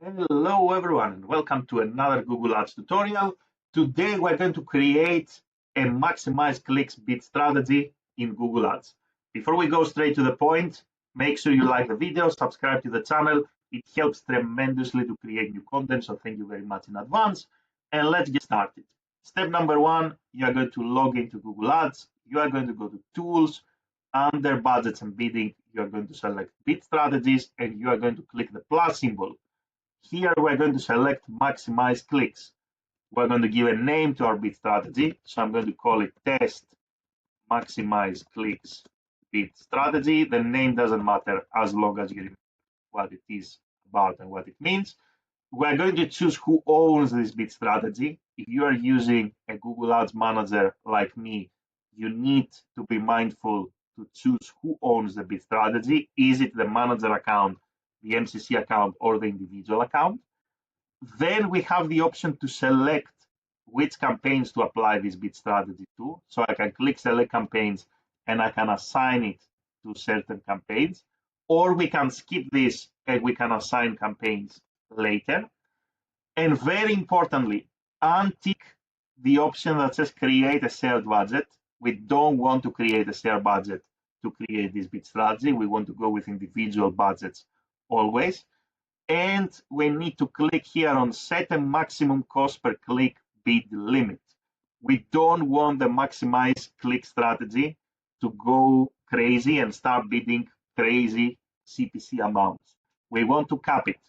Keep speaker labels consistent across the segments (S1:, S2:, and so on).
S1: Hello everyone and welcome to another Google Ads tutorial. Today we're going to create a maximize clicks bid strategy in Google Ads. Before we go straight to the point, make sure you like the video, subscribe to the channel. It helps tremendously to create new content, so thank you very much in advance. And let's get started. Step number one, you are going to log into Google Ads. You are going to go to Tools. Under Budgets and Bidding, you are going to select Bid Strategies and you are going to click the plus symbol. Here we're going to select Maximize Clicks. We're going to give a name to our bid strategy. So I'm going to call it Test Maximize Clicks Bid Strategy. The name doesn't matter as long as you remember what it is about and what it means. We're going to choose who owns this bid strategy. If you are using a Google Ads manager like me, you need to be mindful to choose who owns the bid strategy. Is it the manager account, the MCC account, or the individual account? Then we have the option to select which campaigns to apply this bid strategy to. So I can click select campaigns and I can assign it to certain campaigns, or we can skip this and we can assign campaigns later. And very importantly, untick the option that says create a shared budget. We don't want to create a shared budget to create this bid strategy. We want to go with individual budgets always. And we need to click here on set a maximum cost per click bid limit. We don't want the maximize click strategy to go crazy and start bidding crazy CPC amounts. We want to cap it,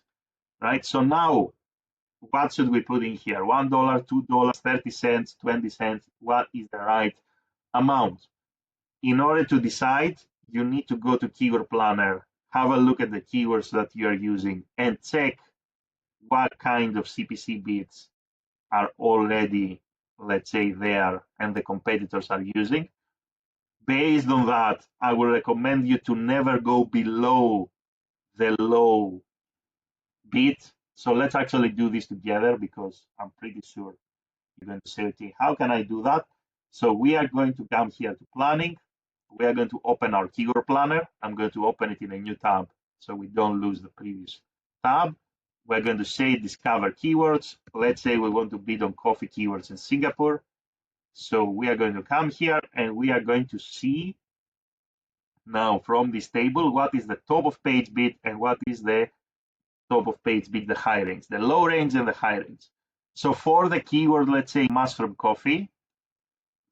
S1: right? So now, what should we put in here? $1, $2, 30 cents, 20 cents. What is the right amount? In order to decide, you need to go to Keyword Planner, have a look at the keywords that you are using, and check what kind of CPC bids are already, let's say, there and the competitors are using. Based on that, I will recommend you to never go below the low bid. So let's actually do this together because I'm pretty sure you're going to say, okay, how can I do that? So we are going to come here to planning. We are going to open our keyword planner. I'm going to open it in a new tab so we don't lose the previous tab. We're going to say discover keywords. Let's say we want to bid on coffee keywords in Singapore. So we are going to come here and we are going to see now from this table what is the top of page bid and what is the top of page bid, the high range, the low range and the high range. So for the keyword, let's say mushroom coffee,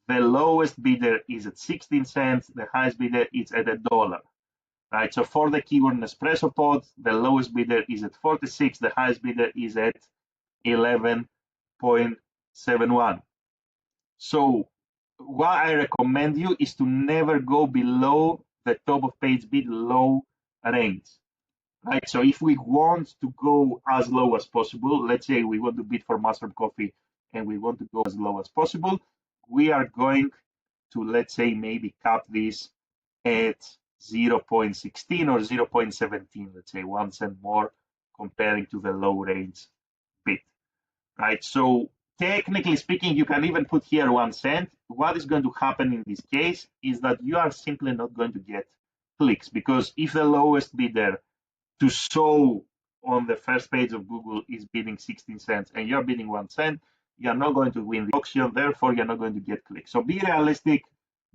S1: the lowest bidder is at 16 cents, the highest bidder is at $1, right? So for the keyword Nespresso pods, the lowest bidder is at 46, the highest bidder is at 11.71. So what I recommend you is to never go below the top of page bid low range, right? So if we want to go as low as possible, let's say we want to bid for mushroom coffee and we want to go as low as possible, we are going to, let's say, maybe cap this at 0.16 or 0.17, let's say 1 cent more comparing to the low range bid, right? So technically speaking, you can even put here 1 cent. What is going to happen in this case is that you are simply not going to get clicks, because if the lowest bidder to show on the first page of Google is bidding 16 cents and you're bidding 1 cent, you're not going to win the auction, therefore you're not going to get clicks. So be realistic,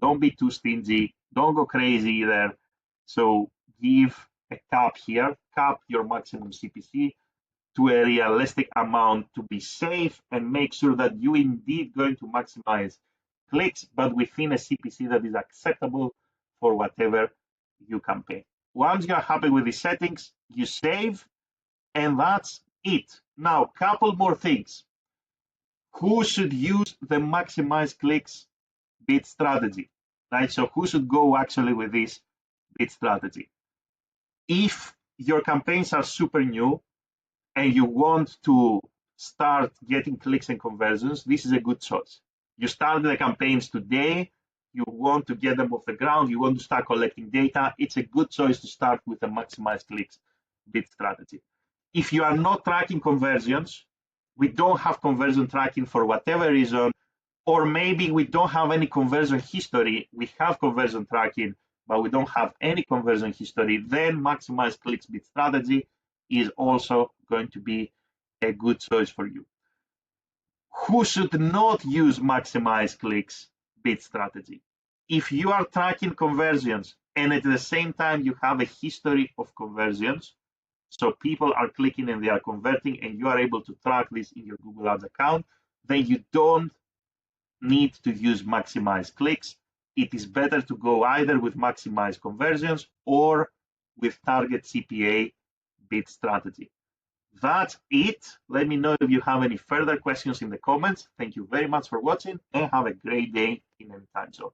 S1: don't be too stingy, don't go crazy either. So give a cap here, cap your maximum CPC to a realistic amount to be safe and make sure that you indeed going to maximize clicks, but within a CPC that is acceptable for whatever you campaign. Once you're happy with the settings, you save, and that's it. Now, couple more things. Who should use the maximize clicks bid strategy, right? So who should go actually with this bid strategy? If your campaigns are super new and you want to start getting clicks and conversions, this is a good choice. You start the campaigns today, you want to get them off the ground, you want to start collecting data, it's a good choice to start with a maximize clicks bid strategy. If you are not tracking conversions, we don't have conversion tracking for whatever reason, or maybe we don't have any conversion history, we have conversion tracking, but we don't have any conversion history, then maximize clicks bid strategy is also going to be a good choice for you. Who should not use Maximise Clicks bid strategy? If you are tracking conversions and at the same time you have a history of conversions, so people are clicking and they are converting and you are able to track this in your Google Ads account, then you don't need to use Maximise Clicks. It is better to go either with Maximize Conversions or with Target CPA bid strategy. That's it. Let me know if you have any further questions in the comments. Thank you very much for watching and have a great day in any time zone.